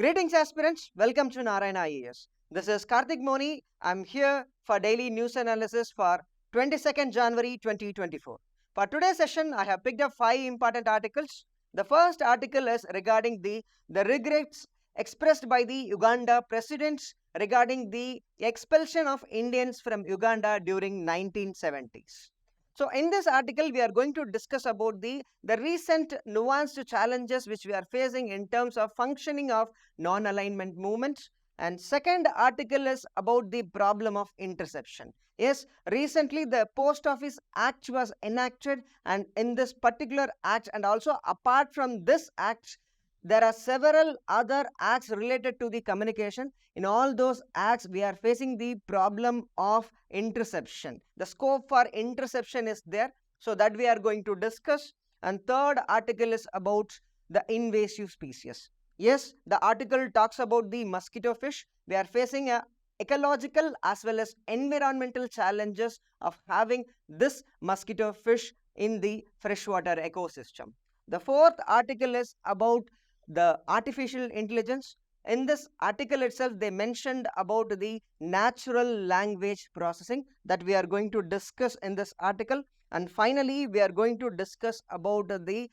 Greetings aspirants, welcome to Narayana IAS. This is Karthik Moni. I'm here for daily news analysis for 22nd January 2024. For today's session, I have picked up 5 important articles. The first article is regarding the regrets expressed by the Uganda presidents regarding the expulsion of Indians from Uganda during 1970s. So in this article, we are going to discuss about the recent nuanced challenges which we are facing in terms of functioning of non-alignment movements. And second article is about the problem of interception. Yes, recently the Post Office Act was enacted, and in this particular act and also apart from this act, there are several other acts related to the communication. In all those acts, we are facing the problem of interception. The scope for interception is there, so that we are going to discuss. And third article is about the invasive species. Yes, the article talks about the mosquitofish. We are facing a ecological as well as environmental challenges of having this mosquitofish in the freshwater ecosystem. The fourth article is about the artificial intelligence. In this article itself, they mentioned about the natural language processing that we are going to discuss in this article. And finally, we are going to discuss about the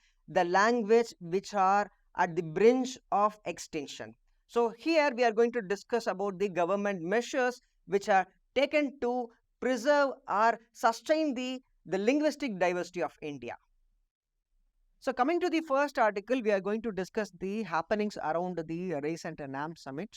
language which are at the brink of extinction. So here we are going to discuss about the government measures which are taken to preserve or sustain the linguistic diversity of India. So coming to the first article, we are going to discuss the happenings around the recent NAM summit.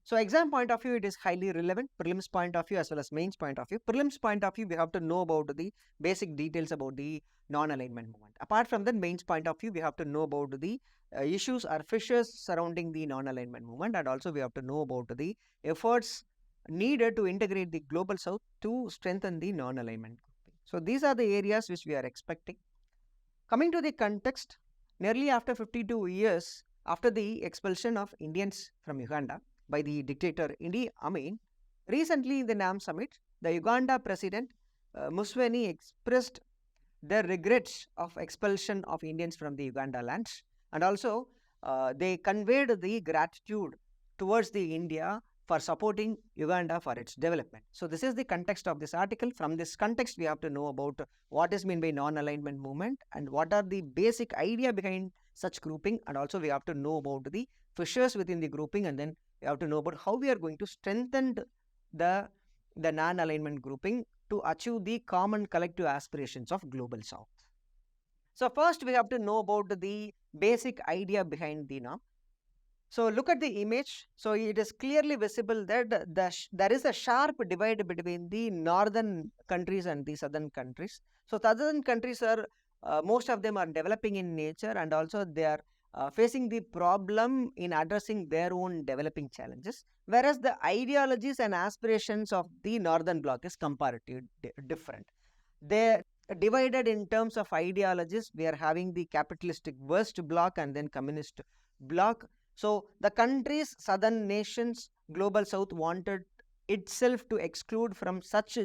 So exam point of view, it is highly relevant. Prelims point of view as well as mains point of view. Prelims point of view, we have to know about the basic details about the non-alignment movement. Apart from that, mains point of view, we have to know about the issues or fissures surrounding the non-alignment movement, and also we have to know about the efforts needed to integrate the global south to strengthen the non-alignment. So these are the areas which we are expecting. Coming to the context, nearly after 52 years after the expulsion of Indians from Uganda by the dictator Idi Amin, recently in the NAM summit, the Uganda president Museveni expressed their regrets of expulsion of Indians from the Uganda lands, and also they conveyed the gratitude towards the India for supporting Uganda for its development. So this is the context of this article. From this context, we have to know about what is meant by non-alignment movement and what are the basic idea behind such grouping, and also we have to know about the fissures within the grouping, and then we have to know about how we are going to strengthen the non-alignment grouping to achieve the common collective aspirations of global south. So first we have to know about the basic idea behind the NAM. So look at the image. So it is clearly visible that there is a sharp divide between the northern countries and the southern countries. So southern countries are, most of them are developing in nature, and also they are facing the problem in addressing their own developing challenges. Whereas the ideologies and aspirations of the northern bloc is comparatively different. They are divided in terms of ideologies. We are having the capitalistic west bloc and then communist bloc. So the countries, southern nations, global south wanted itself to exclude from such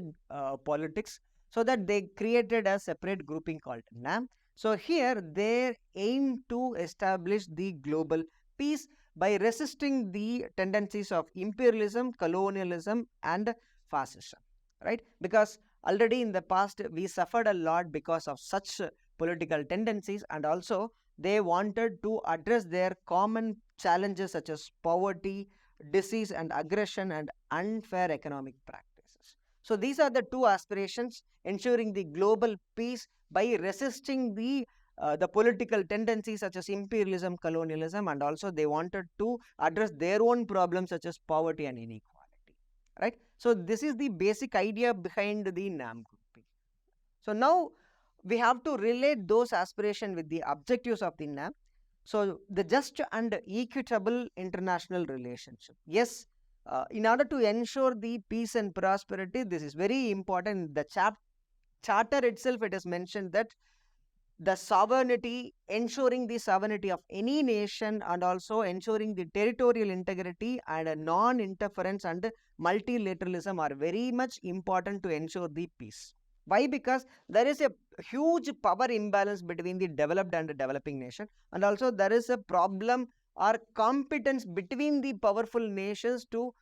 politics, so that they created a separate grouping called NAM. So here they aim to establish the global peace by resisting the tendencies of imperialism, colonialism and fascism, right? Because already in the past we suffered a lot because of such political tendencies, and also they wanted to address their common challenges such as poverty, disease and aggression and unfair economic practices. So these are the two aspirations: ensuring the global peace by resisting the political tendencies such as imperialism, colonialism, and also they wanted to address their own problems such as poverty and inequality, right? So this is the basic idea behind the NAM grouping. So now we have to relate those aspirations with the objectives of the NAM. So the just and equitable international relationship. Yes, in order to ensure the peace and prosperity, this is very important. The charter itself, it is mentioned that the sovereignty, ensuring the sovereignty of any nation, and also ensuring the territorial integrity and non-interference and multilateralism are very much important to ensure the peace. Why? Because there is a huge power imbalance between the developed and the developing nation, and also there is a problem or competence between the powerful nations to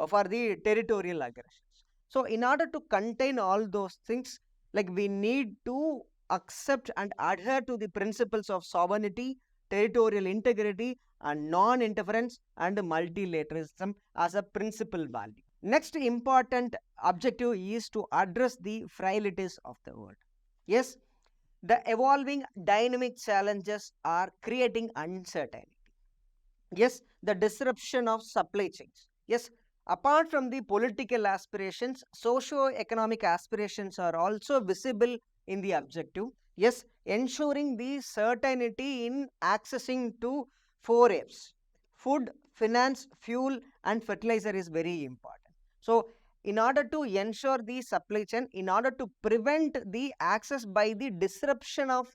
for the territorial aggressions. So in order to contain all those things, like we need to accept and adhere to the principles of sovereignty, territorial integrity, and non-interference and multilateralism as a principal value. Next important objective is to address the frailties of the world. Yes, the evolving dynamic challenges are creating uncertainty. Yes, the disruption of supply chains. Yes, apart from the political aspirations, socio-economic aspirations are also visible in the objective. Yes, ensuring the certainty in accessing to 4Fs: food, finance, fuel, and fertilizer is very important. So, in order to ensure the supply chain, in order to prevent the access by the disruption of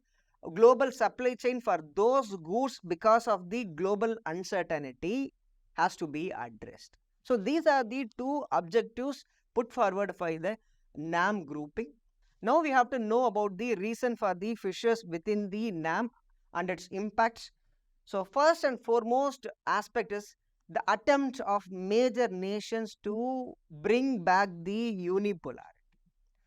global supply chain for those goods because of the global uncertainty has to be addressed. So these are the two objectives put forward by the NAM grouping. Now we have to know about the reason for the fissures within the NAM and its impacts. So first and foremost aspect is the attempt of major nations to bring back the unipolarity.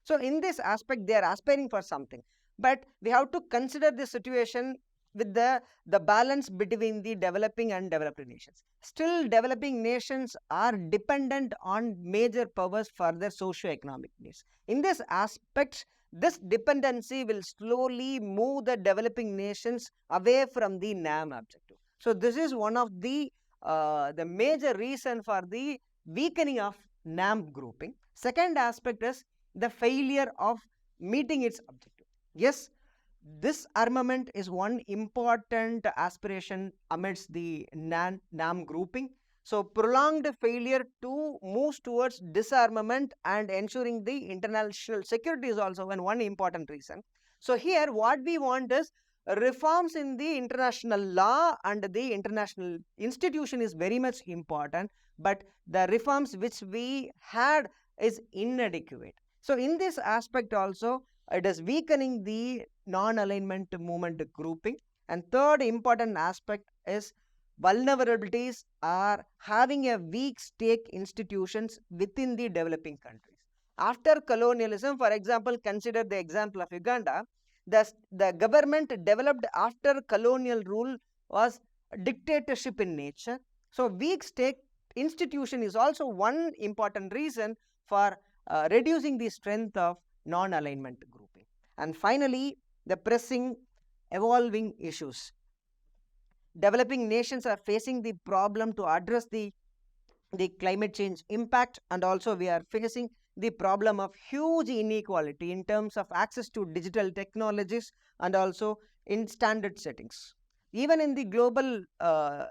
So in this aspect, they are aspiring for something, but we have to consider the situation with the balance between the developing and developed nations. Still, developing nations are dependent on major powers for their socio-economic needs. In this aspect, this dependency will slowly move the developing nations away from the NAM objective. So this is one of the major reason for the weakening of NAM grouping. Second aspect is the failure of meeting its objective. Yes, this armament is one important aspiration amidst the NAM grouping. So prolonged failure to move towards disarmament and ensuring the international security is also one important reason. So here what we want is reforms in the international law and the international institution is very much important, but the reforms which we had is inadequate. So in this aspect also, it is weakening the non-alignment movement grouping. And third important aspect is vulnerabilities are having a weak stake institutions within the developing countries. After colonialism, for example, consider the example of Uganda, the government developed after colonial rule was dictatorship in nature. So weak state institution is also one important reason for reducing the strength of non-alignment grouping. And finally, the pressing evolving issues. Developing nations are facing the problem to address the climate change impact, and also we are facing the problem of huge inequality in terms of access to digital technologies and also in standard settings. Even in the global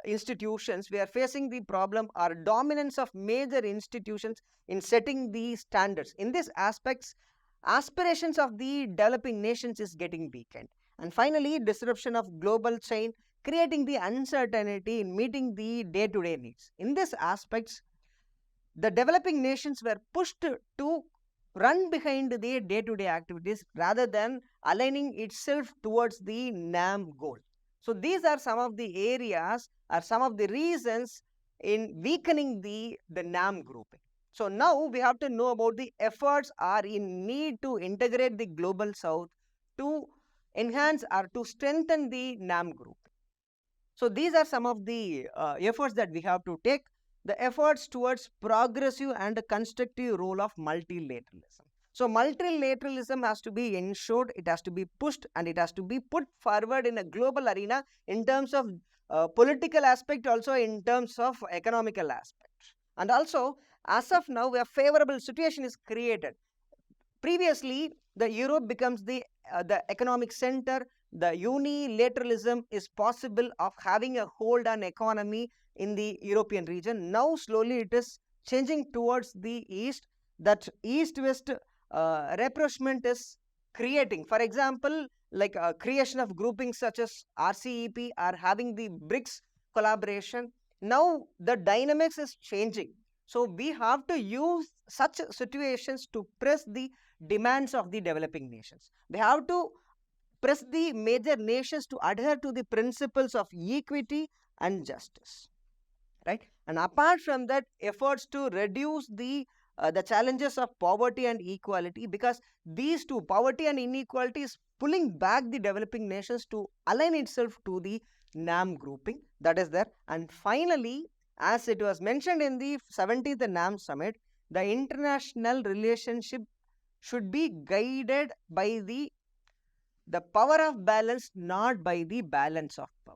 institutions, we are facing the problem or dominance of major institutions in setting the standards. In these aspects, aspirations of the developing nations is getting weakened. And finally, disruption of global chain, creating the uncertainty in meeting the day-to-day needs. In these aspects, the developing nations were pushed to run behind their day-to-day activities rather than aligning itself towards the NAM goal. So these are some of the areas or some of the reasons in weakening the NAM grouping. So now we have to know about the efforts are in need to integrate the global south to enhance or to strengthen the NAM group. So these are some of the efforts that we have to take. The efforts towards progressive and constructive role of multilateralism. So multilateralism has to be ensured, it has to be pushed, and it has to be put forward in a global arena in terms of political aspect, also in terms of economical aspect. And also, as of now, a favorable situation is created. Previously, the Europe becomes the economic center. The unilateralism is possible of having a hold on economy in the European region. Now, slowly it is changing towards the east. That east-west rapprochement is creating. For example, like creation of groupings such as RCEP are having the BRICS collaboration. Now, the dynamics is changing. So, we have to use such situations to press the demands of the developing nations. We have to press the major nations to adhere to the principles of equity and justice, right? And apart from that, efforts to reduce the challenges of poverty and equality, because these two, poverty and inequality, is pulling back the developing nations to align itself to the NAM grouping that is there. And finally, as it was mentioned in the 70th NAM summit, the international relationship should be guided by the power of balance, not by the balance of power,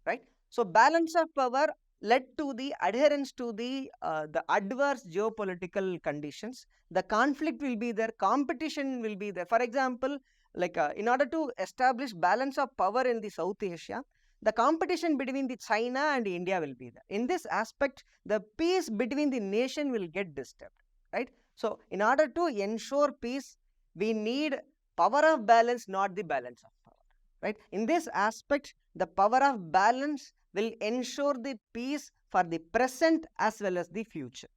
right? So balance of power led to the adherence to the adverse geopolitical conditions. The conflict will be there, competition will be there. For example, like in order to establish balance of power in the South Asia, the competition between the China and India will be there. In this aspect, the peace between the nation will get disturbed, right? So in order to ensure peace, we need power of balance, not the balance of power, right? In this aspect, the power of balance will ensure the peace for the present as well as the future.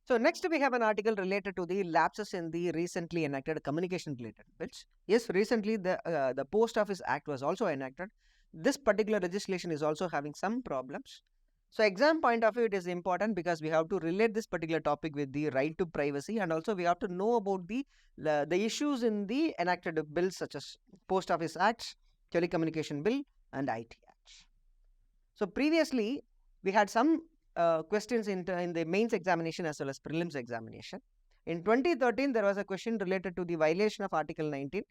So next we have an article related to the lapses in the recently enacted communication related bills. Yes, recently the Post Office Act was also enacted. This particular legislation is also having some problems. So exam point of view, it is important because we have to relate this particular topic with the right to privacy, and also we have to know about the issues in the enacted bills such as Post Office Acts, Telecommunication Bill and IT Acts. So previously we had some questions in the mains examination as well as prelims examination. In 2013, there was a question related to the violation of Article 19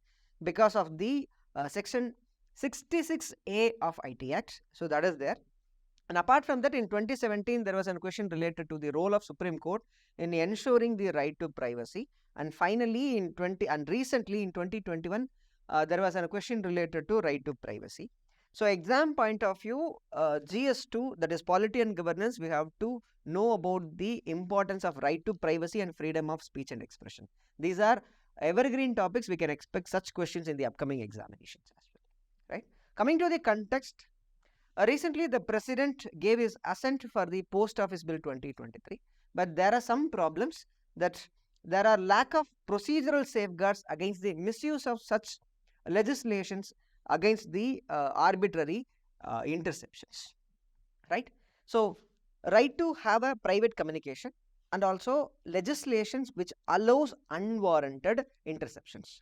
because of the section 66A of IT Act. So that is there. And apart from that, in 2017, there was a question related to the role of Supreme Court in ensuring the right to privacy. And finally, recently in 2021, there was a question related to right to privacy. So exam point of view, GS2, that is Polity and Governance, we have to know about the importance of right to privacy and freedom of speech and expression. These are evergreen topics. We can expect such questions in the upcoming examinations as well, right? Coming to the context, recently the President gave his assent for the Post Office Bill 2023, but there are some problems that there are lack of procedural safeguards against the misuse of such legislations against the arbitrary interceptions, right? So right to have a private communication and also legislations which allows unwarranted interceptions.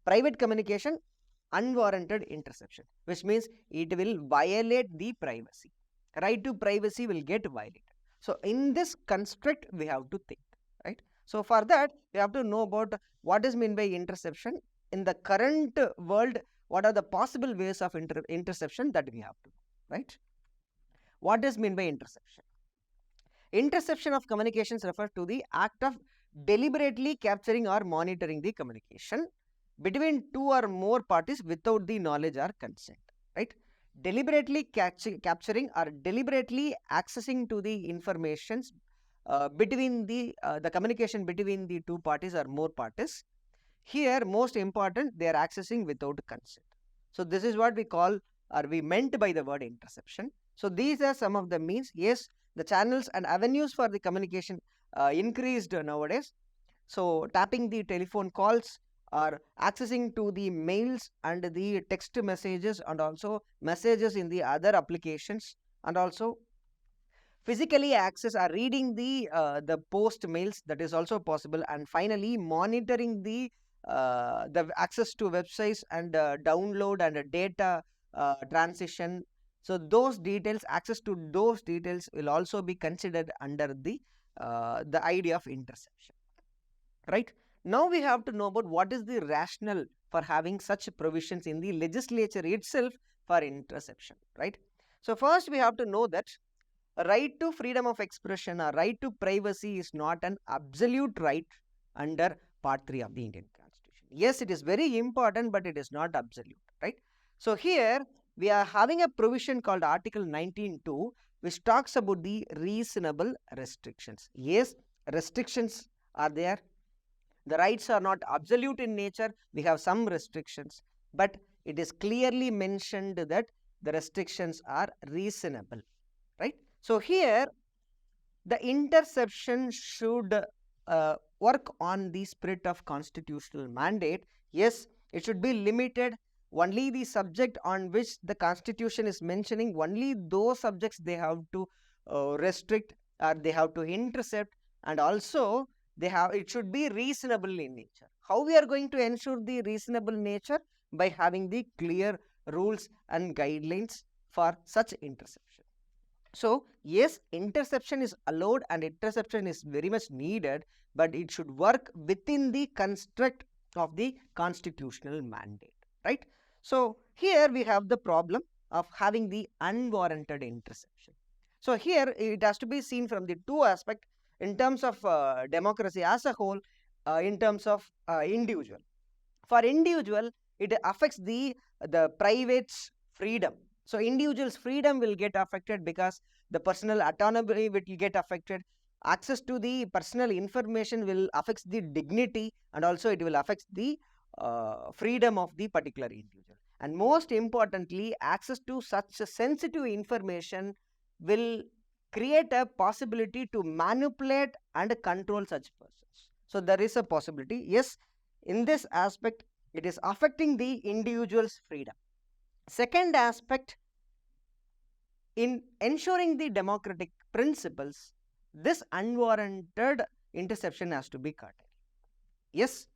Private communication, unwarranted interception, which means it will violate the privacy. Right to privacy will get violated. So in this construct, we have to think, right? So for that, we have to know about what is meant by interception. In the current world, what are the possible ways of interception that we have to know, right? What is meant by interception? Interception of communications refers to the act of deliberately capturing or monitoring the communication between two or more parties without the knowledge or consent, right? Deliberately capturing or deliberately accessing to the informations between the communication between the two parties or more parties. Here, most important, they are accessing without consent. So this is what we call or we meant by the word interception. So these are some of the means. Yes, the channels and avenues for the communication increased nowadays. So tapping the telephone calls or accessing to the mails and the text messages and also messages in the other applications, and also physically access or reading the post mails, that is also possible. And finally, monitoring the access to websites and download and data transition. So those details, access to those details will also be considered under the idea of interception, right? Now we have to know about what is the rationale for having such provisions in the legislature itself for interception, right? So first we have to know that right to freedom of expression or right to privacy is not an absolute right under Part 3 of the Indian Constitution. Yes, it is very important, but it is not absolute, right? So here we are having a provision called Article 19(2), which talks about the reasonable restrictions. Yes, restrictions are there. The rights are not absolute in nature. We have some restrictions, but it is clearly mentioned that the restrictions are reasonable, right? So here the interception should work on the spirit of constitutional mandate. Yes, it should be limited only the subject on which the constitution is mentioning, only those subjects they have to restrict, or they have to intercept, and also it should be reasonable in nature. How we are going to ensure the reasonable nature? By having the clear rules and guidelines for such interception. So yes, interception is allowed and interception is very much needed, but it should work within the construct of the constitutional mandate, right? So here we have the problem of having the unwarranted interception. So here it has to be seen from the two aspects, in terms of democracy as a whole, in terms of individual. For individual, it affects the private's freedom. So individual's freedom will get affected because the personal autonomy will get affected. Access to the personal information will affect the dignity, and also it will affect the freedom of the particular individual. And most importantly, access to such sensitive information will create a possibility to manipulate and control such persons. So there is a possibility. Yes, in this aspect, it is affecting the individual's freedom. Second aspect, in ensuring the democratic principles, this unwarranted interception has to be curtailed. Yes,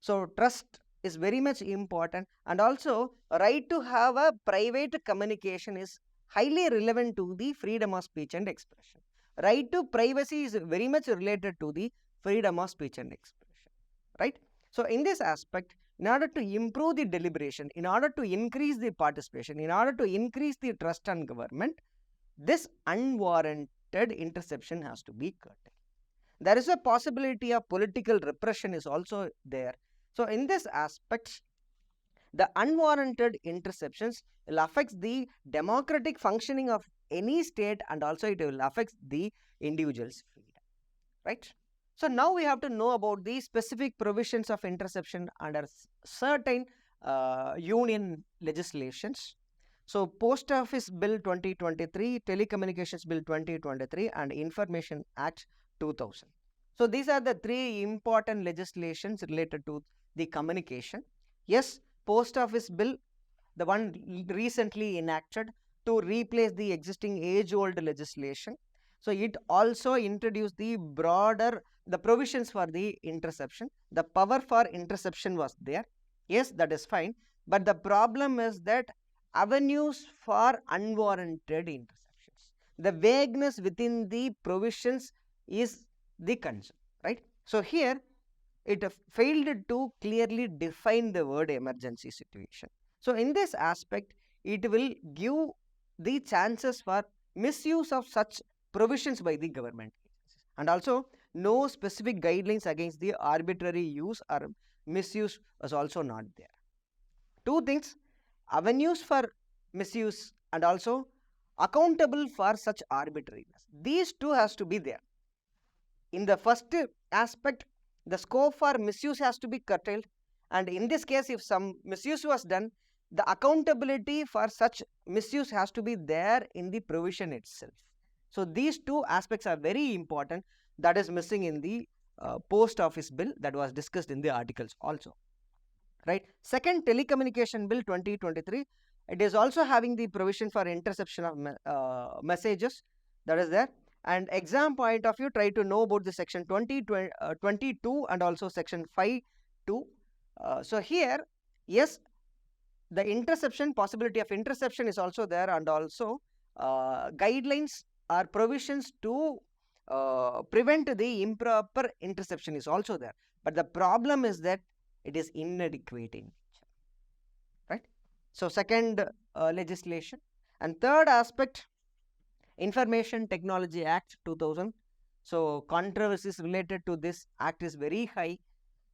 so trust is very much important, and also right to have a private communication is highly relevant to the freedom of speech and expression. Right to privacy is very much related to the freedom of speech and expression, right? So in this aspect, in order to improve the deliberation, in order to increase the participation, in order to increase the trust on government, this unwarranted interception has to be curtailed. There is a possibility of political repression is also there. So in this aspect, the unwarranted interceptions will affect the democratic functioning of any state, and also it will affect the individual's freedom, right? So now we have to know about the specific provisions of interception under certain union legislations. So Post Office Bill 2023, Telecommunications Bill 2023, and Information Act 2000. So these are the three important legislations related to the communication. Yes, Post Office Bill, the one recently enacted to replace the existing age-old legislation. So it also introduced the provisions for the interception. The power for interception was there. Yes, that is fine. But the problem is that avenues for unwarranted interceptions, the vagueness within the provisions is the concern, right? So here it failed to clearly define the word emergency situation. So in this aspect, it will give the chances for misuse of such provisions by the government agencies, and also no specific guidelines against the arbitrary use or misuse is also not there. Two things: avenues for misuse and also accountable for such arbitrariness. These two has to be there. In the first aspect, the scope for misuse has to be curtailed, and in this case, if some misuse was done, the accountability for such misuse has to be there in the provision itself. So these two aspects are very important. That is missing in the Post Office Bill that was discussed in the articles also, right? Second, Telecommunication Bill 2023, it is also having the provision for interception of messages, that is there. And exam point of view, try to know about the section 22 and also section 5.2. So here, yes, the interception, possibility of interception is also there, and also guidelines or provisions to prevent the improper interception is also there. But the problem is that it is inadequate in nature, right? So second legislation. And third aspect, Information Technology Act 2000. So controversies related to this act is very high.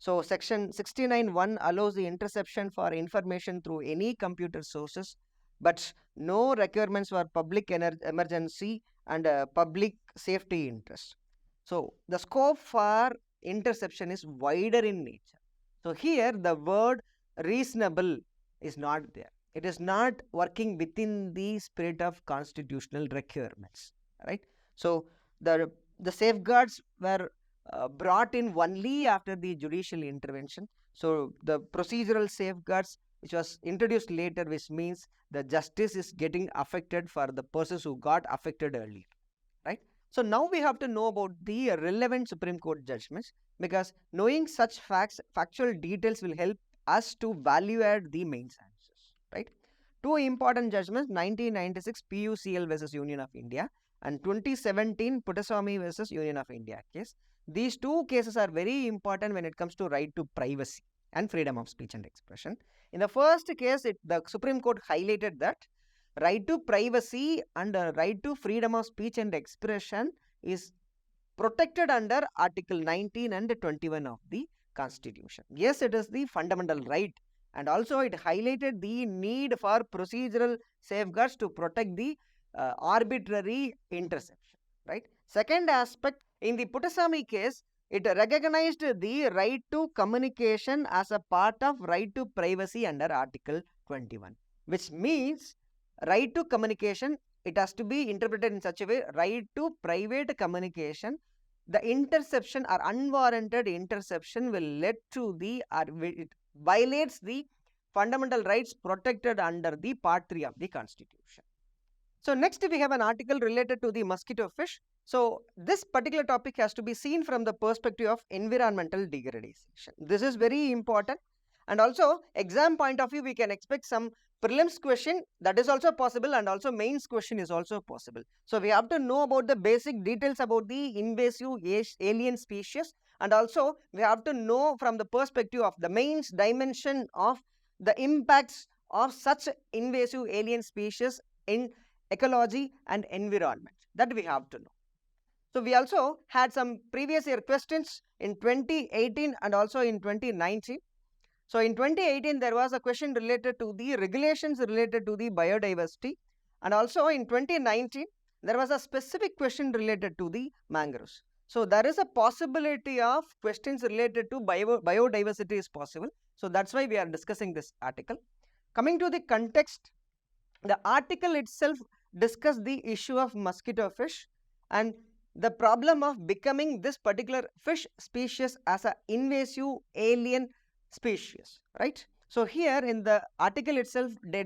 So section 69(1) allows the interception for information through any computer sources, but no requirements for public emergency and public safety interest. So the scope for interception is wider in nature. So here the word reasonable is not there. It is not working within the spirit of constitutional requirements, right? So the safeguards were brought in only after the judicial intervention. So the procedural safeguards which was introduced later, which means the justice is getting affected for the persons who got affected earlier, right? So now we have to know about the relevant Supreme Court judgments, because knowing such factual details will help us to value add the main answers, right? Two important judgments, 1996 PUCL versus Union of India and 2017 Puttaswamy versus Union of India case. These two cases are very important when it comes to right to privacy and freedom of speech and expression. In the first case, the Supreme Court highlighted that right to privacy and right to freedom of speech and expression is protected under Article 19 and 21 of the Constitution. Yes, it is the fundamental right, and also it highlighted the need for procedural safeguards to protect the arbitrary interception, right? Second aspect, in the Puttaswamy case, it recognized the right to communication as a part of right to privacy under Article 21, which means right to communication, it has to be interpreted in such a way, right to private communication, the interception or unwarranted interception will lead to the, it violates the fundamental rights protected under the Part 3 of the Constitution. So next we have an article related to the mosquitofish. So this particular topic has to be seen from the perspective of environmental degradation. This is very important, and also exam point of view we can expect some prelims question, that is also possible, and also mains question is also possible. So we have to know about the basic details about the invasive alien species, and also we have to know from the perspective of the mains dimension of the impacts of such invasive alien species in ecology and environment, that we have to know. So we also had some previous year questions in 2018 and also in 2019. So in 2018, there was a question related to the regulations related to the biodiversity, and also in 2019, there was a specific question related to the mangroves. So there is a possibility of questions related to biodiversity is possible. So that's why we are discussing this article. Coming to the context, the article itself discussed the issue of mosquitofish and the problem of becoming this particular fish species as an invasive alien species, right? So here in the article itself, they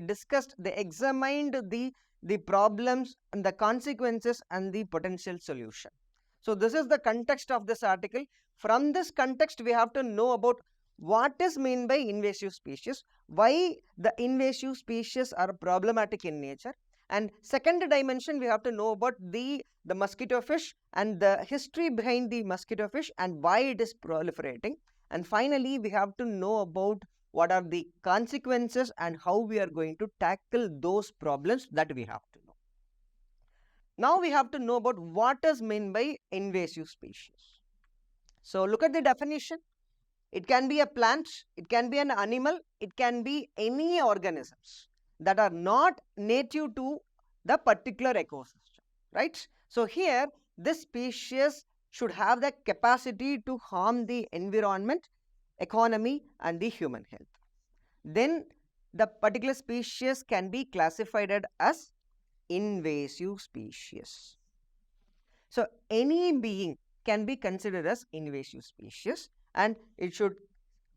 examined the problems and the consequences and the potential solution. So this is the context of this article. From this context, we have to know about what is meant by invasive species, why the invasive species are problematic in nature, and second dimension, we have to know about the mosquitofish and the history behind the mosquitofish and why it is proliferating. And finally, we have to know about what are the consequences and how we are going to tackle those problems that we have to know. Now we have to know about what is meant by invasive species. So look at the definition. It can be a plant, it can be an animal, it can be any organisms that are not native to the particular ecosystem, right? So here, this species should have the capacity to harm the environment, economy, and the human health. Then the particular species can be classified as invasive species. So any being can be considered as invasive species, and it should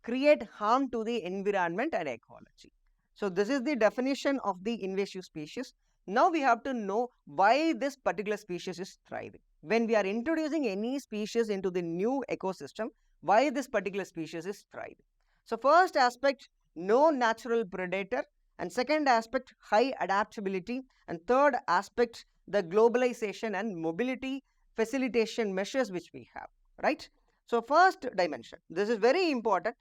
create harm to the environment and ecology. So this is the definition of the invasive species. Now we have to know why this particular species is thriving. When we are introducing any species into the new ecosystem, why this particular species is thriving. So first aspect, no natural predator, and second aspect, high adaptability, and third aspect, the globalization and mobility facilitation measures which we have, right? So first dimension, this is very important.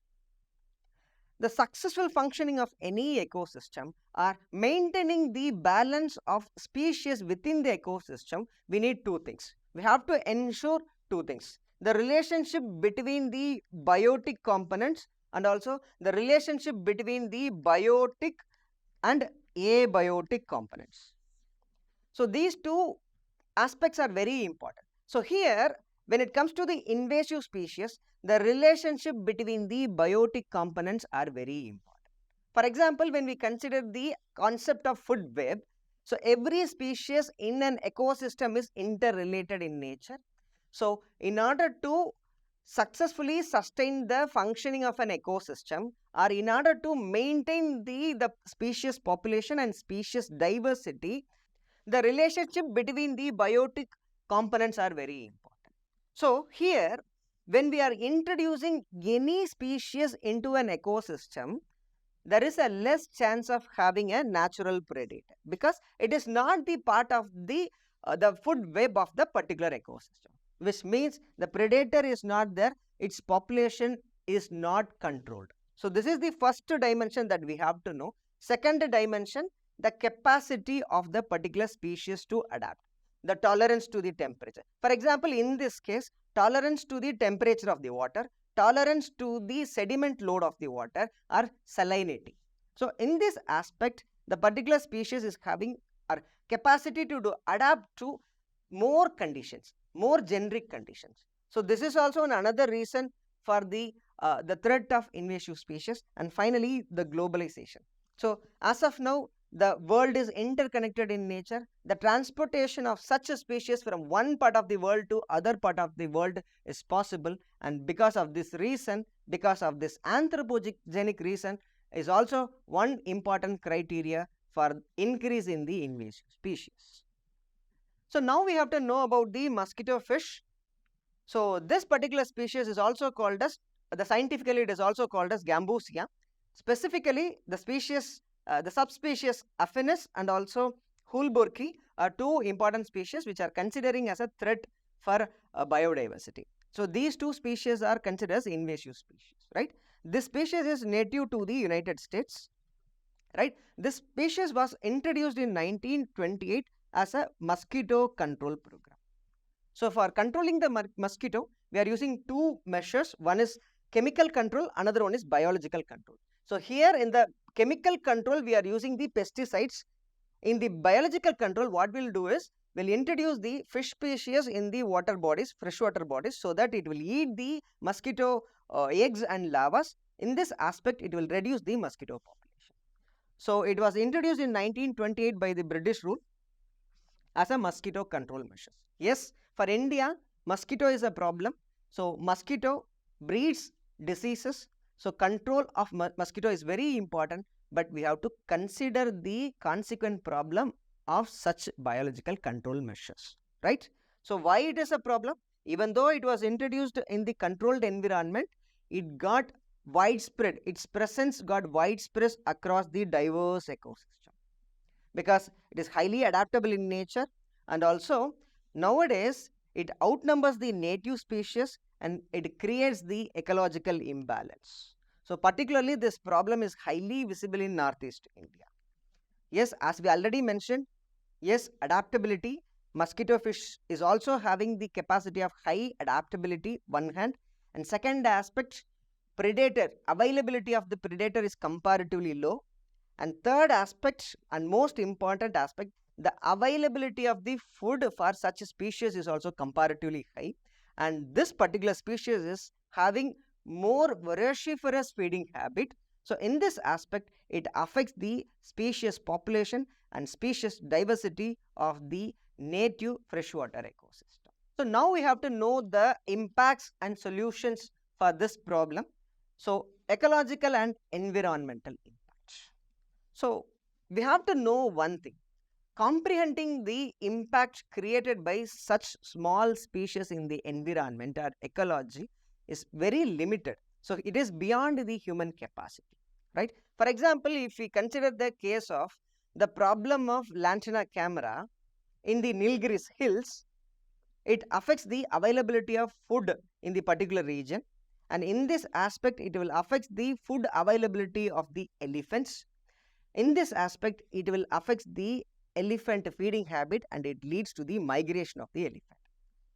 The successful functioning of any ecosystem or maintaining the balance of species within the ecosystem, we need two things. We have to ensure two things: the relationship between the biotic components and also the relationship between the biotic and abiotic components. So these two aspects are very important. So here, when it comes to the invasive species, the relationship between the biotic components are very important. For example, when we consider the concept of food web, so every species in an ecosystem is interrelated in nature. So in order to successfully sustain the functioning of an ecosystem, or in order to maintain the species population and species diversity, the relationship between the biotic components are very important. So here, when we are introducing any species into an ecosystem, there is a less chance of having a natural predator, because it is not the part of the food web of the particular ecosystem, which means the predator is not there, its population is not controlled. So this is the first dimension that we have to know. Second dimension, the capacity of the particular species to adapt, the tolerance to the temperature. For example, in this case, tolerance to the temperature of the water, tolerance to the sediment load of the water, or salinity. So in this aspect, the particular species is having a capacity to adapt to more conditions, more generic conditions. So this is also another reason for the threat of invasive species. And finally, the globalization. So as of now, the world is interconnected in nature. The transportation of such a species from one part of the world to other part of the world is possible, and because of this reason, because of this anthropogenic reason, is also one important criteria for increase in the invasive species. So now we have to know about the mosquito fish. So this particular species is also called as, scientifically it is also called as Gambusia. Specifically, the species, the subspecies Aphanis and also Hulburki are two important species which are considering as a threat for biodiversity. So these two species are considered as invasive species, right? This species is native to the United States, right? This species was introduced in 1928 as a mosquito control program. So for controlling the mosquito, we are using two measures. One is chemical control, another one is biological control. So here in the chemical control, we are using the pesticides. In the biological control, what we'll do is, we'll introduce the fish species in the water bodies, freshwater bodies, so that it will eat the mosquito eggs and larvae. In this aspect, it will reduce the mosquito population. So it was introduced in 1928 by the British rule as a mosquito control measure. Yes, for India, mosquito is a problem. So mosquito breeds diseases. So control of mosquito is very important, but we have to consider the consequent problem of such biological control measures, right? So why it is a problem? Even though it was introduced in the controlled environment, it got widespread, its presence got widespread across the diverse ecosystem, because it is highly adaptable in nature, and also nowadays it outnumbers the native species and it creates the ecological imbalance. So particularly this problem is highly visible in Northeast India. Yes, as we already mentioned, yes, adaptability, mosquito fish is also having the capacity of high adaptability, one hand, and second aspect, predator, availability of the predator is comparatively low, and third aspect and most important aspect, the availability of the food for such a species is also comparatively high, and this particular species is having more voraciferous feeding habit. So in this aspect, it affects the species population and species diversity of the native freshwater ecosystem. So now we have to know the impacts and solutions for this problem. So ecological and environmental impacts. So we have to know one thing. Comprehending the impact created by such small species in the environment or ecology is very limited. So it is beyond the human capacity, right? For example, if we consider the case of the problem of lantana camera in the Nilgiris hills, it affects the availability of food in the particular region, and in this aspect it will affect the food availability of the elephants. In this aspect, it will affect the elephant feeding habit and it leads to the migration of the elephant.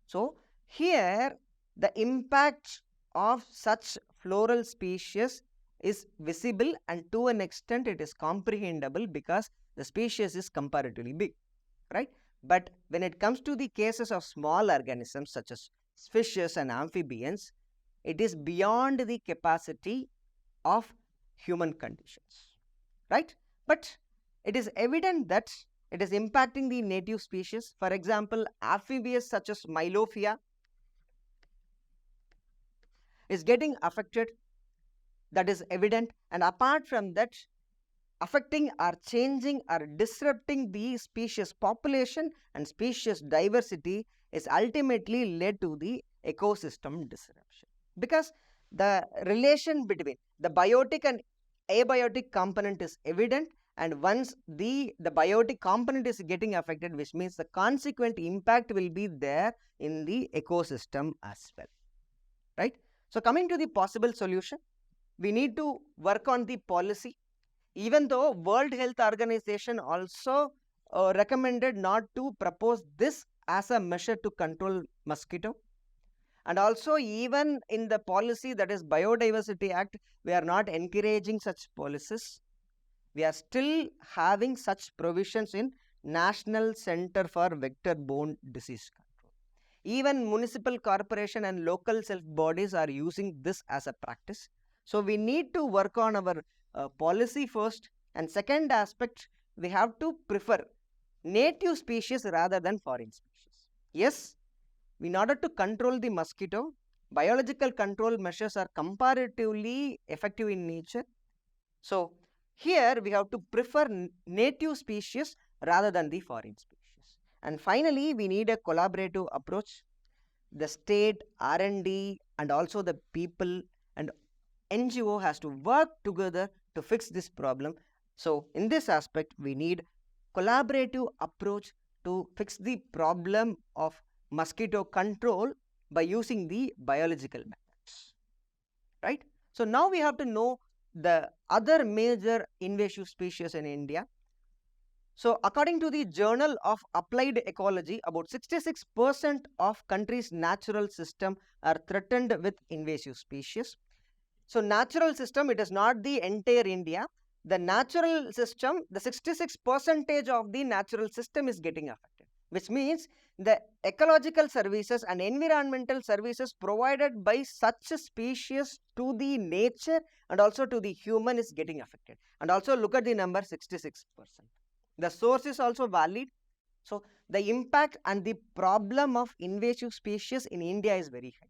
So here the impact of such floral species is visible, and to an extent it is comprehensible because the species is comparatively big, right? But when it comes to the cases of small organisms such as fishes and amphibians, it is beyond the capacity of human conditions, right? But it is evident that it is impacting the native species. For example, amphibians such as Mylophia, is getting affected. That is evident. And apart from that, affecting or changing or disrupting the species population and species diversity is ultimately led to the ecosystem disruption. Because the relation between the biotic and abiotic component is evident, and once the biotic component is getting affected, which means the consequent impact will be there in the ecosystem as well, right? So coming to the possible solution, we need to work on the policy. Even though World Health Organization also recommended not to propose this as a measure to control mosquito, and also even in the policy, that is Biodiversity Act, we are not encouraging such policies. We are still having such provisions in National Center for Vector-Borne Disease Control. Even municipal corporation and local self bodies are using this as a practice. So we need to work on our policy first, and second aspect, we have to prefer native species rather than foreign species. Yes, in order to control the mosquito, biological control measures are comparatively effective in nature. So here we have to prefer native species rather than the foreign species. And finally, we need a collaborative approach. The state, R&D, and also the people and NGO has to work together to fix this problem. So in this aspect, we need collaborative approach to fix the problem of mosquito control by using the biological methods, right? So now we have to know the other major invasive species in India. So according to the Journal of Applied Ecology, about 66% of country's natural system are threatened with invasive species. So natural system, it is not the entire India. The natural system, the 66% of the natural system is getting affected, which means the ecological services and environmental services provided by such a species to the nature and also to the human is getting affected. And also look at the number 66%. The source is also valid. So the impact and the problem of invasive species in India is very high,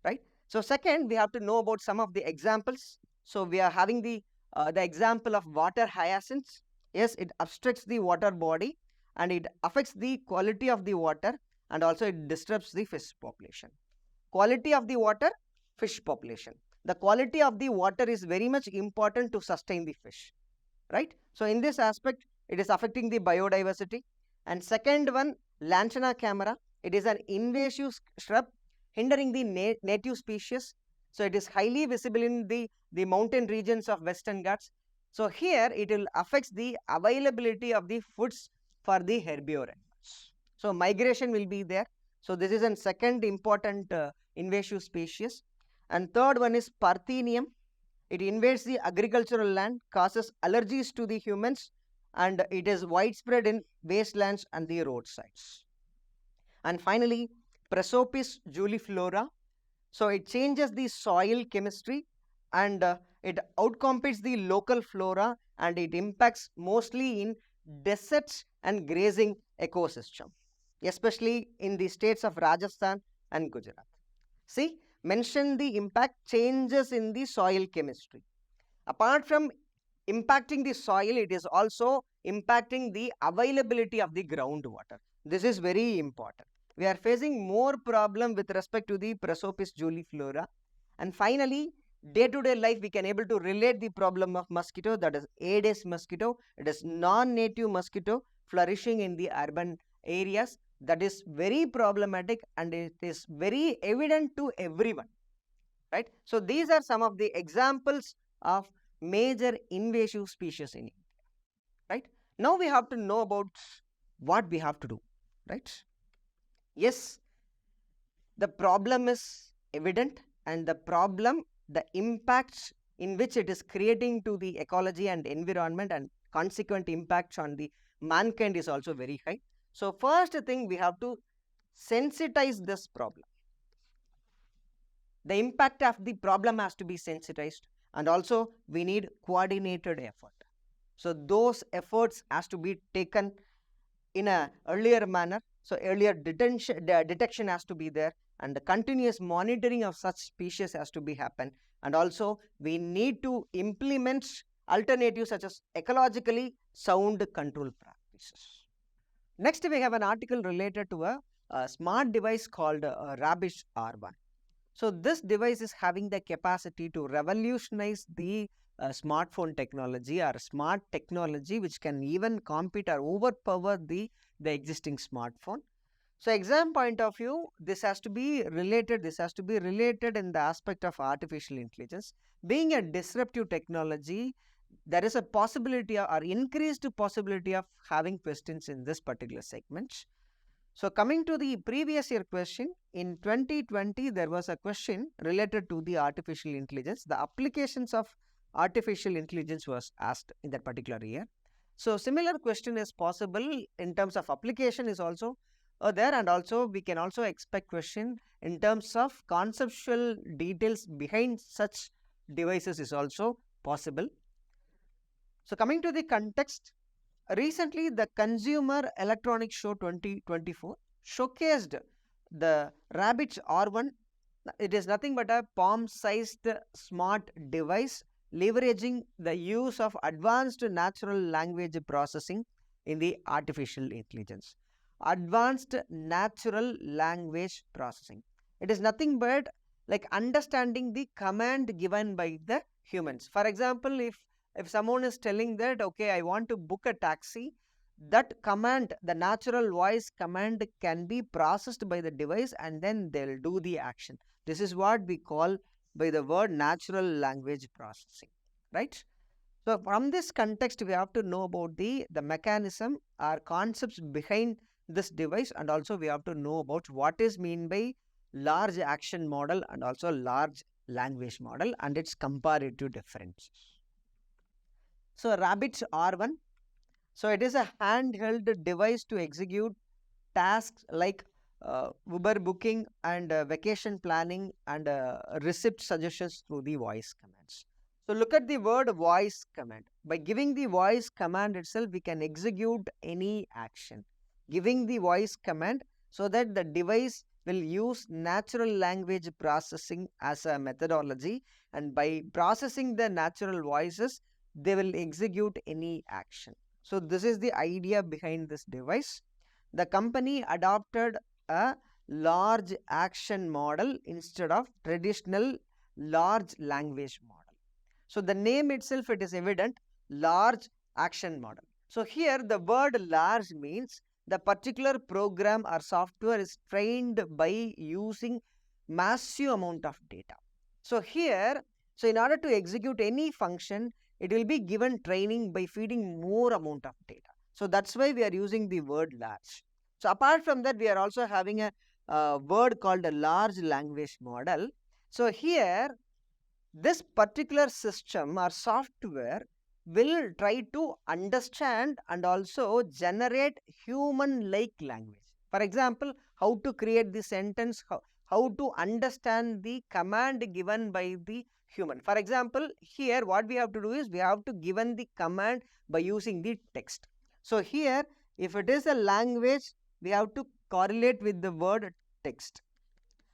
right? So second, we have to know about some of the examples. So we are having the example of water hyacinths. Yes, it obstructs the water body and it affects the quality of the water, and also it disrupts the fish population. Quality of the water, fish population. The quality of the water is very much important to sustain the fish, right? So in this aspect, it is affecting the biodiversity. And second one, Lantana camera. It is an invasive shrub hindering the native species. So it is highly visible in the mountain regions of Western Ghats. So here it will affect the availability of the foods for the herbivore animals. So migration will be there. So this is a second important invasive species. And third one is Parthenium. It invades the agricultural land, causes allergies to the humans, and it is widespread in wastelands and the roadsides. And finally, Prosopis juliflora. So it changes the soil chemistry and it outcompetes the local flora, and it impacts mostly in deserts and grazing ecosystem, especially in the states of Rajasthan and Gujarat. See, mention the impact changes in the soil chemistry. Apart from impacting the soil, it is also impacting the availability of the groundwater. This is very important. We are facing more problem with respect to the Prosopis juliflora. And finally, day-to-day life, we can able to relate the problem of mosquito, that is Aedes mosquito. It is non-native mosquito flourishing in the urban areas. That is very problematic and it is very evident to everyone, right? So these are some of the examples of major invasive species in India, right? Now we have to know about what we have to do, right? Yes, the problem is evident, and the problem, the impacts in which it is creating to the ecology and environment and consequent impacts on the mankind is also very high. So first thing, we have to sensitize this problem. The impact of the problem has to be sensitized, and also we need coordinated effort. So those efforts has to be taken in a earlier manner. So earlier detection has to be there, and the continuous monitoring of such species has to be happen. And also we need to implement alternatives such as ecologically sound control practices. Next, we have an article related to a smart device called Rabbit R1. So this device is having the capacity to revolutionize the smartphone technology or smart technology, which can even compete or overpower the existing smartphone. So exam point of view, this has to be related in the aspect of artificial intelligence. Being a disruptive technology, there is a possibility or increased possibility of having questions in this particular segment. So coming to the previous year question, in 2020 there was a question related to the artificial intelligence. The applications of artificial intelligence was asked in that particular year. So similar question is possible in terms of application is also there, and also we can also expect question in terms of conceptual details behind such devices is also possible. So coming to the context, recently the Consumer Electronics Show 2024 showcased the Rabbit R1. It is nothing but a palm-sized smart device leveraging the use of advanced natural language processing in the artificial intelligence. Advanced natural language processing. It is nothing but like understanding the command given by the humans. For example, if someone is telling that, okay, I want to book a taxi, that command, the natural voice command, can be processed by the device and then they'll do the action. This is what we call by the word natural language processing, right? So from this context, we have to know about the mechanism or concepts behind this device, and also we have to know about what is mean by large action model and also large language model and its comparative differences. So Rabbit R1, so it is a handheld device to execute tasks like Uber booking and vacation planning and receipt suggestions through the voice commands. So look at the word voice command. By giving the voice command itself, we can execute any action. Giving the voice command so that the device will use natural language processing as a methodology, and by processing the natural voices, they will execute any action. So this is the idea behind this device. The company adopted a large action model instead of traditional large language model. So the name itself, it is evident, large action model. So here the word large means the particular program or software is trained by using massive amount of data. So here, so in order to execute any function, it will be given training by feeding more amount of data. So that's why we are using the word large. So apart from that, we are also having a word called a large language model. So here, this particular system or software will try to understand and also generate human-like language. For example, how to create the sentence, how to understand the command given by the human. For example, here what we have to do is we have to given the command by using the text. So here, if it is a language, we have to correlate with the word text.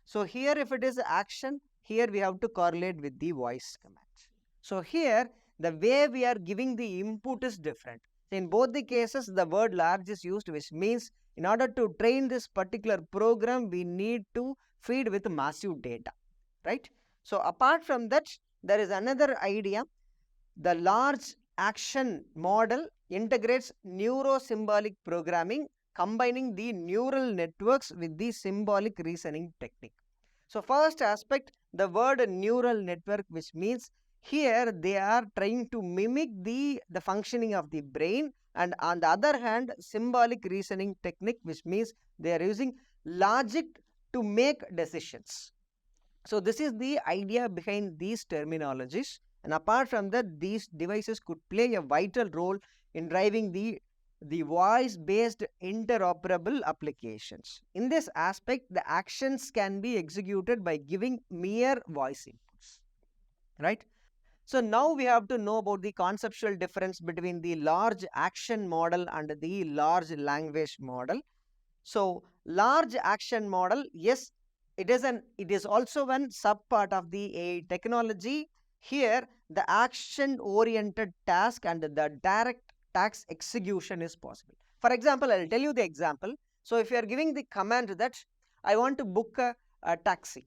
So here, if it is action, here we have to correlate with the voice command. So here, the way we are giving the input is different. In both the cases, the word large is used, which means in order to train this particular program, we need to feed with massive data, right? So apart from that, there is another idea. The large action model integrates neuro-symbolic programming, combining the neural networks with the symbolic reasoning technique. So first aspect, the word neural network, which means here they are trying to mimic the functioning of the brain, and on the other hand, symbolic reasoning technique, which means they are using logic to make decisions. So this is the idea behind these terminologies, and apart from that, these devices could play a vital role in driving the voice-based interoperable applications. In this aspect, the actions can be executed by giving mere voice inputs, right? So now we have to know about the conceptual difference between the large action model and the large language model. So large action model, yes, it is also one sub part of the AI technology. Here, the action-oriented task and the direct task execution is possible. For example, I'll tell you the example. So, if you are giving the command that I want to book a taxi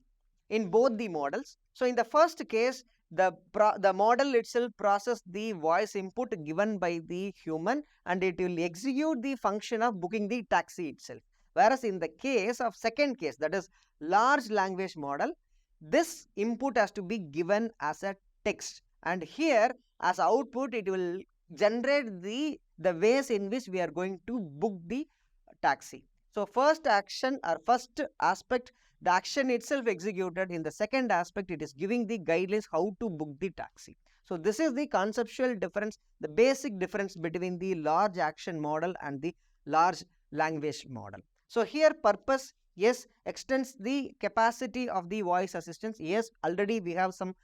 in both the models. So, in the first case, the model itself process the voice input given by the human and it will execute the function of booking the taxi itself. Whereas in the case of second case, that is large language model, this input has to be given as a text, and here as output it will generate the ways in which we are going to book the taxi. So first action or first aspect, the action itself executed. In the second aspect, it is giving the guidelines how to book the taxi. So this is the conceptual difference, the basic difference between the large action model and the large language model. So here purpose, yes, extends the capacity of the voice assistants. Yes, already we have some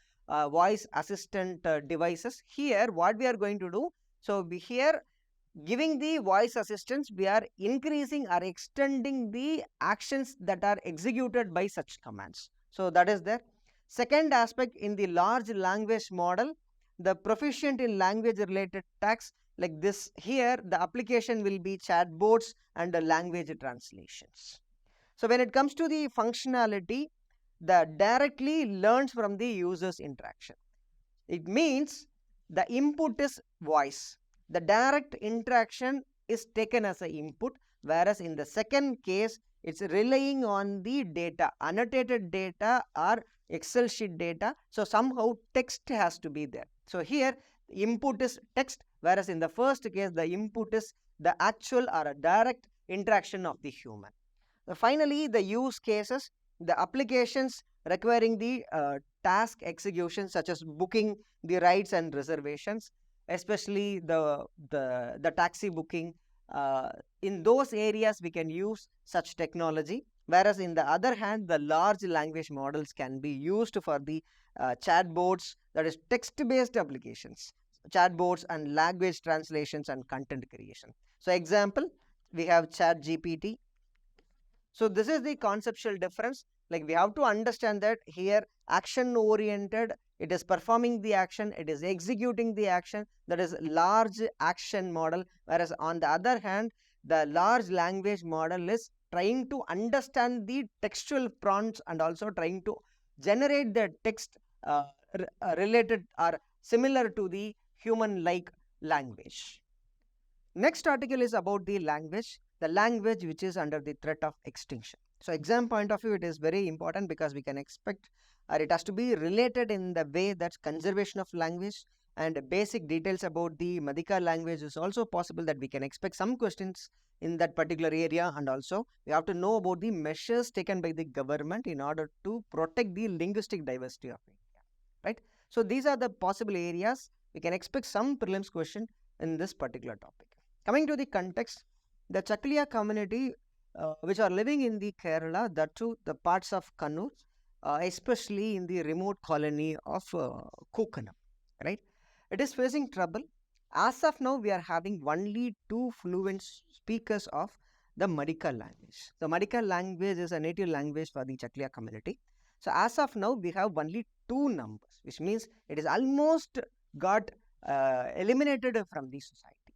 voice assistant devices. Here what we are going to do, so here giving the voice assistance, we are increasing or extending the actions that are executed by such commands. So that is there. Second aspect, in the large language model, the proficient in language related tasks like this, here the application will be chatbots and the language translations. So when it comes to the functionality, the directly learns from the user's interaction. It means the input is voice. The direct interaction is taken as an input, whereas in the second case, it's relying on the data, annotated data or Excel sheet data. So somehow text has to be there. So here input is text, whereas in the first case, the input is the actual or a direct interaction of the human. Finally, the use cases, the applications requiring the task execution such as booking the rides and reservations, especially the taxi booking. In those areas we can use such technology, whereas in the other hand the large language models can be used for the chatbots, that is text based applications, chatbots and language translations and content creation. So example, we have ChatGPT. So this is the conceptual difference. Like we have to understand that here action oriented, it is performing the action, it is executing the action, that is large action model, whereas on the other hand the large language model is trying to understand the textual prompts and also trying to generate the text related or similar to the human like language. Next article is about the language which is under the threat of extinction. So exam point of view, it is very important because we can expect or it has to be related in the way that conservation of language and basic details about the Madika language is also possible that we can expect some questions in that particular area, and also we have to know about the measures taken by the government in order to protect the linguistic diversity of India, right? So these are the possible areas we can expect some prelims question in this particular topic. Coming to the context, the Chakliya community which are living in the Kerala, that too the parts of Kannur, especially in the remote colony of Kokanam, right? It is facing trouble. As of now, we are having only 2 fluent speakers of the Madika language. The Madika language is a native language for the Chakliya community. So as of now, we have only 2 numbers, which means it is almost got eliminated from the society,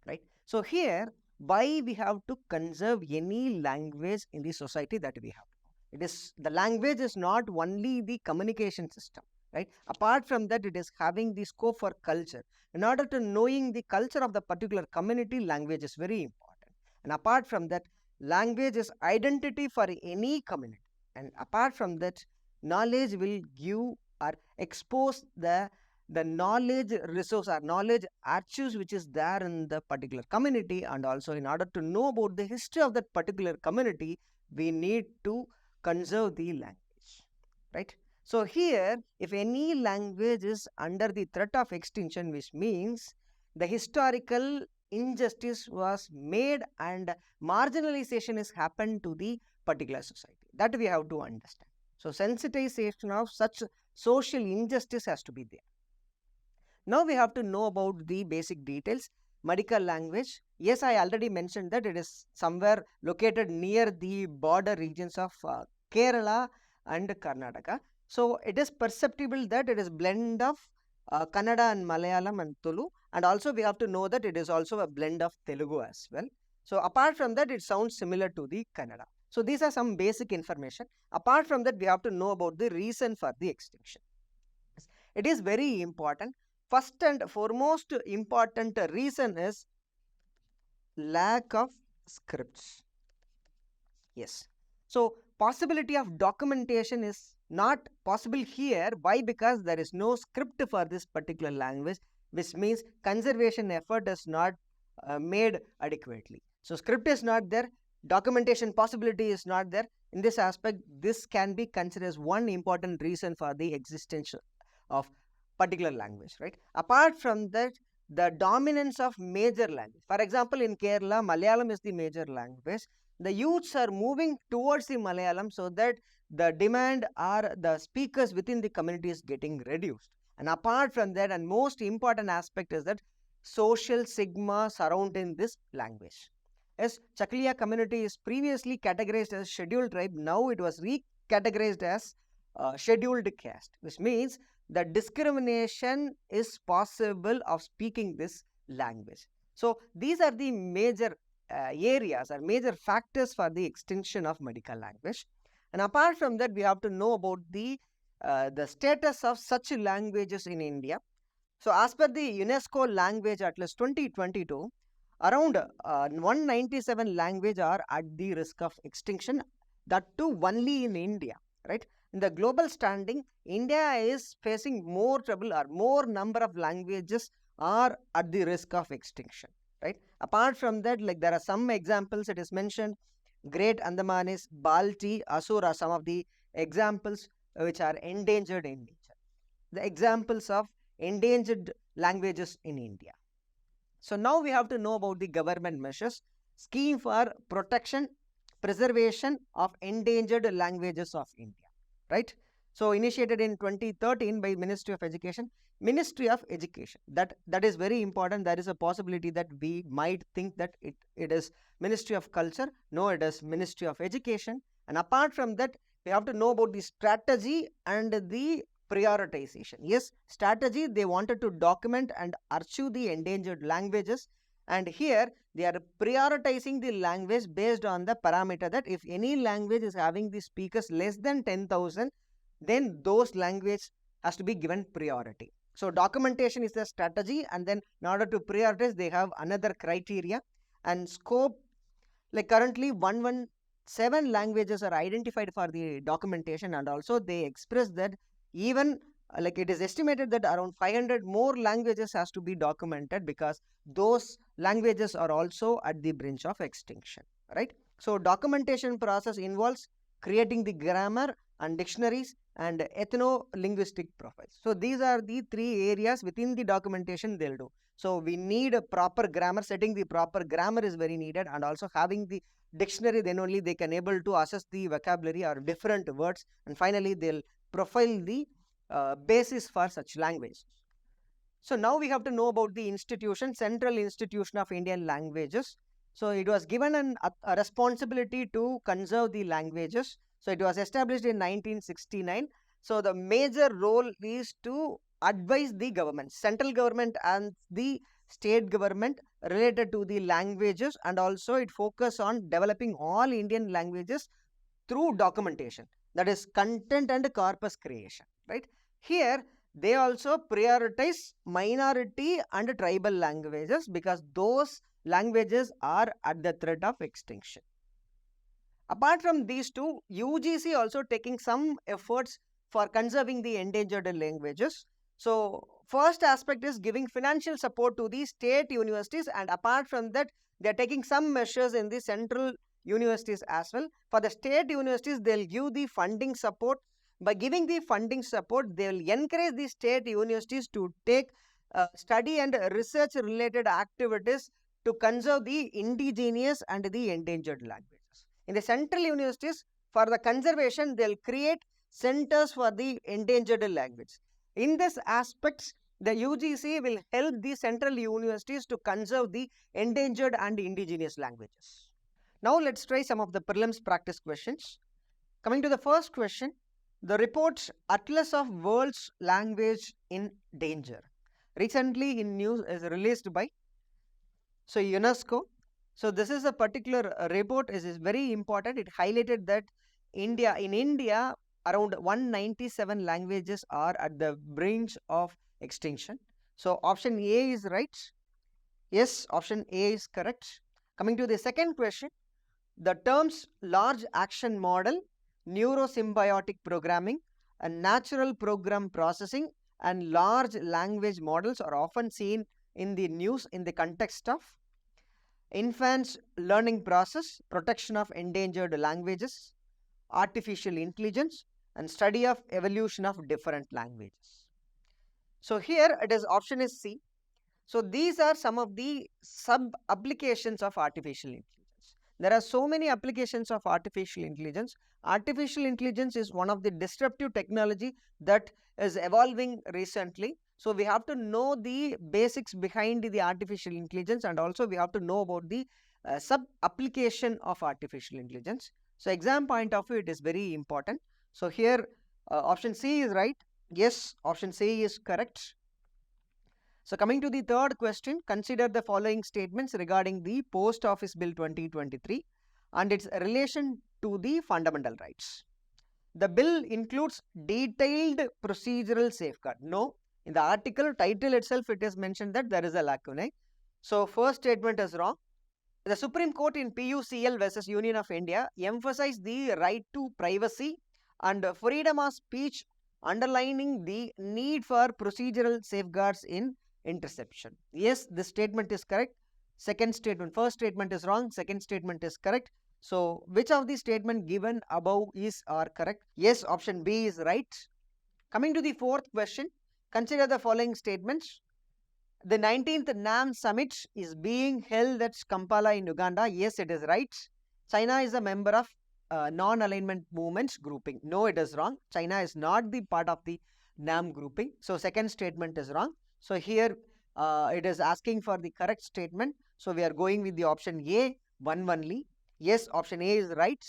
right? So here, why we have to conserve any language in the society that we have? It is the language is not only the communication system, right? Apart from that, it is having the scope for culture. In order to knowing the culture of the particular community, language is very important. And apart from that, language is identity for any community. And apart from that, knowledge will give or expose the knowledge resource or knowledge archives which is there in the particular community, and also in order to know about the history of that particular community, we need to conserve the language, right? So here, if any language is under the threat of extinction, which means the historical injustice was made and marginalization is happened to the particular society, that we have to understand. So sensitization of such social injustice has to be there. Now we have to know about the basic details. Madika language, yes, I already mentioned that it is somewhere located near the border regions of Kerala and Karnataka. So it is perceptible that it is blend of Kannada and Malayalam and Tulu, and also we have to know that it is also a blend of Telugu as well. So apart from that, it sounds similar to the Kannada. So these are some basic information. Apart from that, we have to know about the reason for the extinction. It is very important. First and foremost important reason is lack of scripts. Yes. So possibility of documentation is not possible here. Why? Because there is no script for this particular language, which means conservation effort is not made adequately. So script is not there, documentation possibility is not there. In this aspect, this can be considered as one important reason for the existence of particular language, right? Apart from that, the dominance of major language. For example, in Kerala, Malayalam is the major language. The youths are moving towards the Malayalam so that the demand or the speakers within the community is getting reduced. And apart from that, and most important aspect is that social stigma surrounding this language. As Chakliya community is previously categorized as scheduled tribe, now it was recategorized as scheduled caste, which means the discrimination is possible of speaking this language. So these are the major areas or major factors for the extinction of medical language. And apart from that, we have to know about the status of such languages in India. So as per the UNESCO Language Atlas 2022, around 197 languages are at the risk of extinction, that too only in India, right? In the global standing, India is facing more trouble, or more number of languages are at the risk of extinction, right? Apart from that, like there are some examples it is mentioned. Great Andamanese, Balti, Asura, some of the examples which are endangered in nature. The examples of endangered languages in India. So now we have to know about the government measures, scheme for protection, preservation of endangered languages of India, right? So initiated in 2013 by Ministry of Education. That is very important. There is a possibility that we might think that it is Ministry of Culture. No, it is Ministry of Education. And apart from that, we have to know about the strategy and the prioritization. Yes, strategy, they wanted to document and archive the endangered languages, and here they are prioritizing the language based on the parameter that if any language is having the speakers less than 10,000, then those language has to be given priority. So documentation is the strategy, and then in order to prioritize, they have another criteria and scope. Like currently 117 languages are identified for the documentation, and also they express that even like it is estimated that around 500 more languages has to be documented, because those languages are also at the brink of extinction, right? So documentation process involves creating the grammar and dictionaries and ethno-linguistic profiles. So these are the three areas within the documentation they'll do. So we need a proper grammar. Setting the proper grammar is very needed, and also having the dictionary, then only they can able to assess the vocabulary or different words, and finally they'll profile the basis for such language. So now we have to know about the institution, Central Institution of Indian Languages. So it was given a responsibility to conserve the languages. So it was established in 1969. So the major role is to advise the government, central government and the state government related to the languages, and also it focus on developing all Indian languages through documentation, that is content and corpus creation, right? Here they also prioritize minority and tribal languages, because those languages are at the threat of extinction. Apart from these two, UGC also taking some efforts for conserving the endangered languages. So first aspect is giving financial support to the state universities, and apart from that, they are taking some measures in the central universities as well. For the state universities, they will give the funding support. By giving the funding support, they will encourage the state universities to take study and research related activities to conserve the indigenous and the endangered languages. In the central universities, for the conservation, they will create centers for the endangered language. In this aspects, the UGC will help the central universities to conserve the endangered and indigenous languages. Now let's try some of the prelims practice questions. Coming to the first question, the report Atlas of World's Language in Danger recently in news is released by UNESCO. So this is a particular report is very important. It highlighted that in India around 197 languages are at the brink of extinction. So option A is right. Yes, option A is correct. Coming to the second question, the terms large action model, neurosymbiotic programming, and natural program processing and large language models are often seen in the news in the context of infants learning process, protection of endangered languages, artificial intelligence, and study of evolution of different languages. So here it is option is C. So these are some of the sub applications of artificial intelligence. There are so many applications of artificial intelligence. Artificial intelligence is one of the disruptive technology that is evolving recently. So we have to know the basics behind the artificial intelligence, and also we have to know about the sub application of artificial intelligence. So exam point of view, it is very important. So here option C is right. Yes, option C is correct. So coming to the third question, consider the following statements regarding the Post Office Bill 2023 and its relation to the fundamental rights. The bill includes detailed procedural safeguard. No, in the article title itself it is mentioned that there is a lacunae. So first statement is wrong. The Supreme Court in PUCL versus Union of India emphasized the right to privacy and freedom of speech, underlining the need for procedural safeguards in interception. Yes, this statement is correct. Second statement, first statement is wrong, second statement is correct. So which of the statement given above is are correct? Yes, option B is right. Coming to the fourth question, consider the following statements. The 19th NAM summit is being held at Kampala in Uganda. Yes, it is right. China is a member of non-alignment movements grouping. No, it is wrong. China is not the part of the NAM grouping. So second statement is wrong. So here it is asking for the correct statement. So we are going with the option A, one only. Yes, option A is right.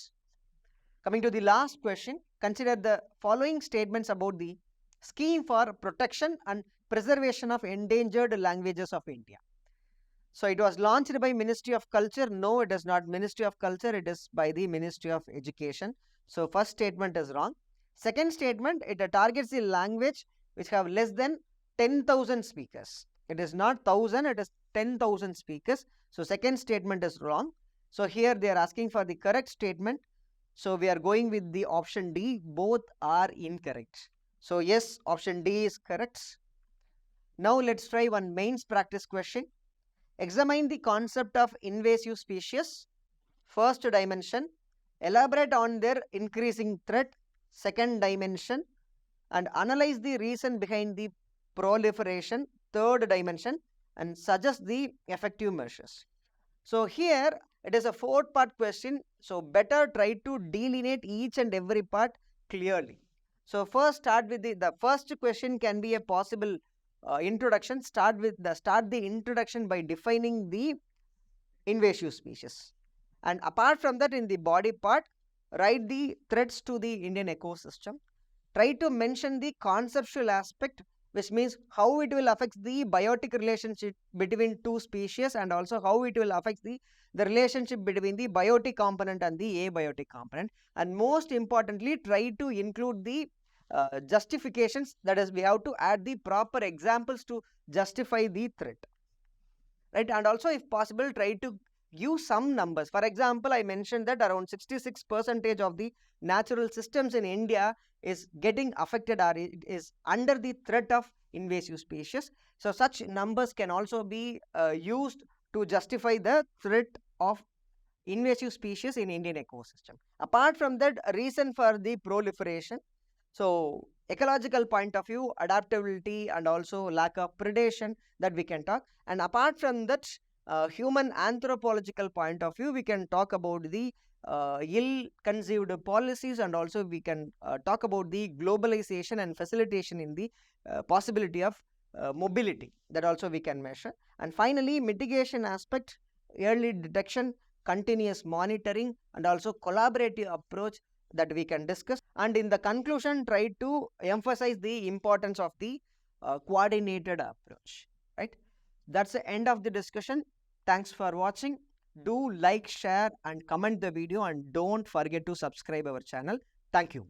Coming to the last question, consider the following statements about the scheme for protection and preservation of endangered languages of India. So it was launched by Ministry of Culture. No, it is not Ministry of Culture. It is by the Ministry of Education. So first statement is wrong. Second statement, it targets the language which have less than 10,000 speakers. It is not 1,000, it is 10,000 speakers. So second statement is wrong. So here they are asking for the correct statement. So we are going with the option D. Both are incorrect. So yes, option D is correct. Now let's try one mains practice question. Examine the concept of invasive species. First dimension, elaborate on their increasing threat. Second dimension, and analyze the reason behind the proliferation. Third dimension, and suggest the effective measures. So here it is a four-part question. So better try to delineate each and every part clearly. So first start with the first question can be a possible introduction. Start the introduction by defining the invasive species, and apart from that, in the body part, write the threats to the Indian ecosystem. Try to mention the conceptual aspect, which means how it will affect the biotic relationship between two species, and also how it will affect the relationship between the biotic component and the abiotic component. And most importantly, try to include the justifications. That is, we have to add the proper examples to justify the threat, right? And also, if possible, try to give some numbers. For example, I mentioned that around 66% of the natural systems in India is getting affected or is under the threat of invasive species. So such numbers can also be used to justify the threat of invasive species in Indian ecosystem. Apart from that, reason for the proliferation. So ecological point of view, adaptability, and also lack of predation, that we can talk. And apart from that, human anthropological point of view, we can talk about the ill-conceived policies, and also we can talk about the globalization and facilitation in the possibility of mobility, that also we can measure. And finally, mitigation aspect, early detection, continuous monitoring, and also collaborative approach that we can discuss, and in the conclusion try to emphasize the importance of the coordinated approach, right? That's the end of the discussion. Thanks for watching. Do like, share and comment the video, and don't forget to subscribe our channel. Thank you.